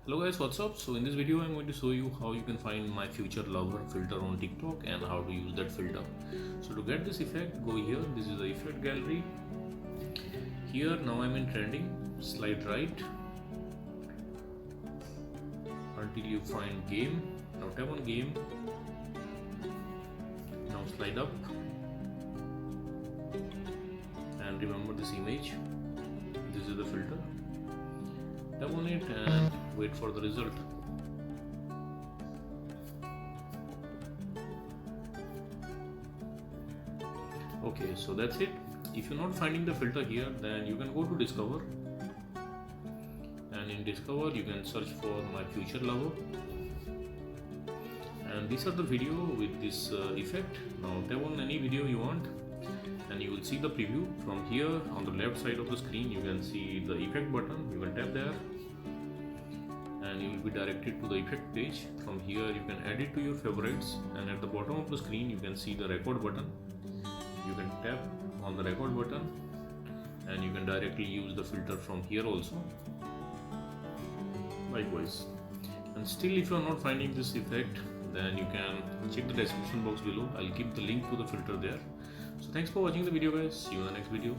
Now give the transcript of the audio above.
Hello guys, what's up? So in this video I'm going to show you how you can find my future lover filter on TikTok and how to use that filter. So to get this effect, go here. This is the effect gallery. Here now I'm in trending. Slide right until you find game. Now tap on game. Now slide up and remember this image. This is the filter. Tap on it and wait for the result. Okay, so that's it. If you're not finding the filter here, then you can go to discover, and in discover you can search for my future lover, and these are the video with this effect. Now tap on any video you want and you will see the preview. From here on the left side of the screen you can see the effect button. You can tap there and you will be directed to the effect page. From here you can add it to your favorites, and at the bottom of the screen you can see the record button. You can tap on the record button and you can directly use the filter from here also, likewise. And still if you are not finding this effect, then you can check the description box below. I'll keep the link to the filter there. So thanks for watching the video guys. See you in the next video.